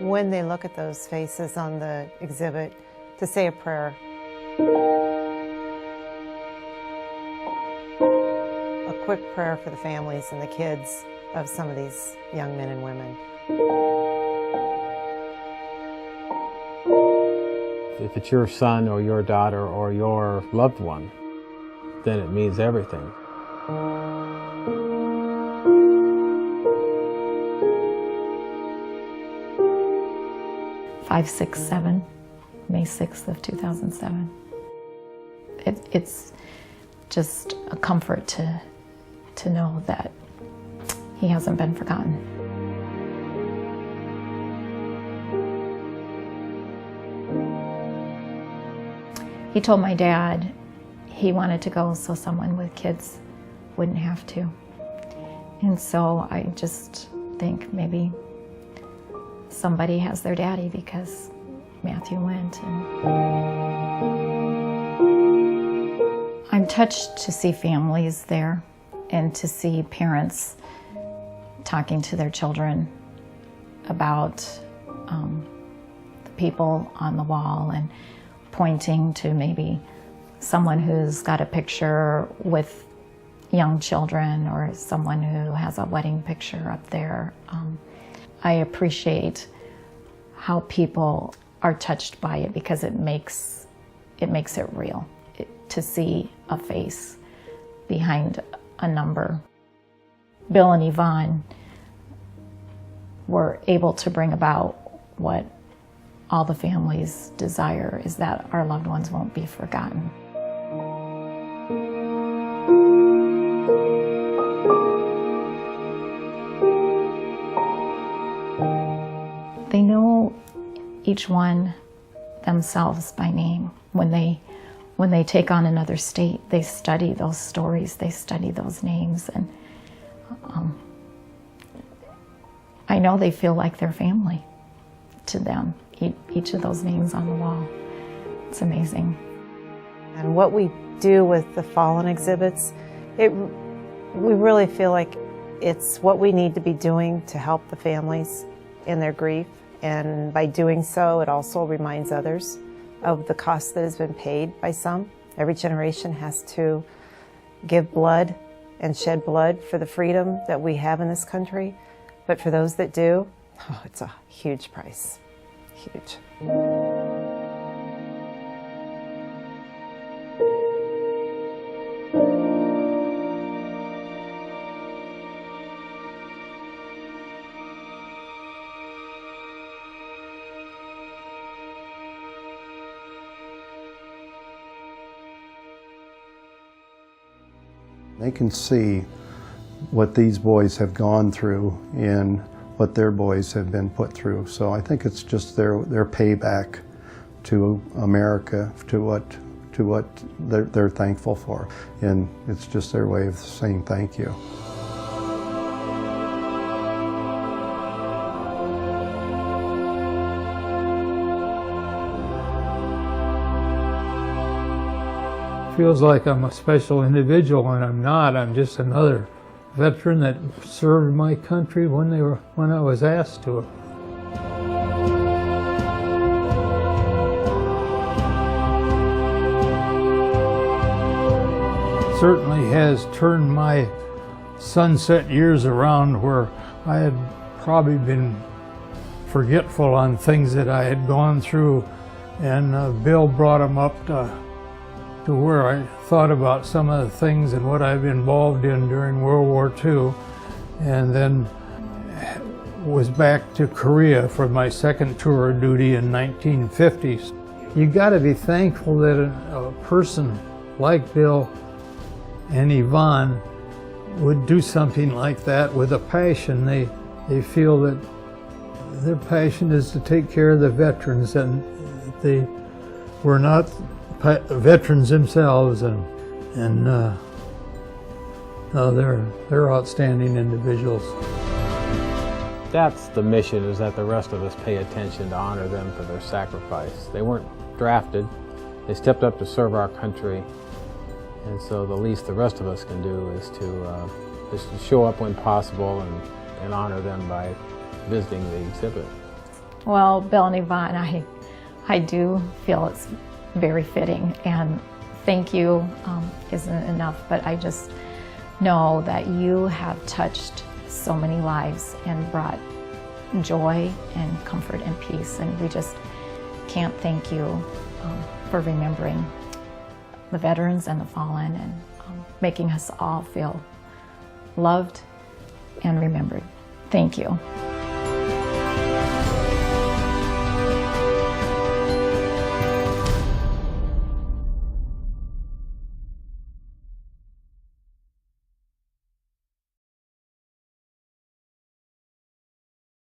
When they look at those faces on the exhibit, to say a prayer. A quick prayer for the families and the kids of some of these young men and women. If it's your son or your daughter or your loved one, then it means everything. 567, May 6th of 2007. It's just a comfort to know that he hasn't been forgotten. He told my dad he wanted to go so someone with kids wouldn't have to. And so I just think maybe somebody has their daddy because Matthew went. And I'm touched to see families there and to see parents talking to their children about the people on the wall and pointing to maybe someone who's got a picture with young children or someone who has a wedding picture up there. I appreciate how people are touched by it because it makes it real to see a face behind a number. Bill and Evonne were able to bring about what all the families desire, is that our loved ones won't be forgotten. They know each one themselves by name. When they take on another state, they study those stories, they study those names, and I know they feel like they're family to them, each of those names on the wall. It's amazing. And what we do with the fallen exhibits, we really feel like it's what we need to be doing to help the families in their grief. And by doing so, it also reminds others of the cost that has been paid by some. Every generation has to give blood and shed blood for the freedom that we have in this country. But for those that do, it's a huge price, huge. They can see what these boys have gone through and what their boys have been put through. So I think it's just their payback to America, to what they're thankful for. And it's just their way of saying thank you. Feels like I'm a special individual, and I'm not. I'm just another veteran that served my country when I was asked to. Certainly has turned my sunset years around, where I had probably been forgetful on things that I had gone through, and Bill brought them up to where I thought about some of the things and what I've been involved in during World War II, and then was back to Korea for my second tour of duty in 1950. You got to be thankful that a person like Bill and Evonne would do something like that with a passion. They feel that their passion is to take care of the veterans, and they were not veterans themselves, and no, they're outstanding individuals. That's the mission, is that the rest of us pay attention to honor them for their sacrifice. They weren't drafted. They stepped up to serve our country, and so the least the rest of us can do is to just to show up when possible and honor them by visiting the exhibit. Well, Bill and Evonne, I do feel it's very fitting, and thank you isn't enough, but I just know that you have touched so many lives and brought joy and comfort and peace, and we just can't thank you for remembering the veterans and the fallen, and making us all feel loved and remembered. Thank you.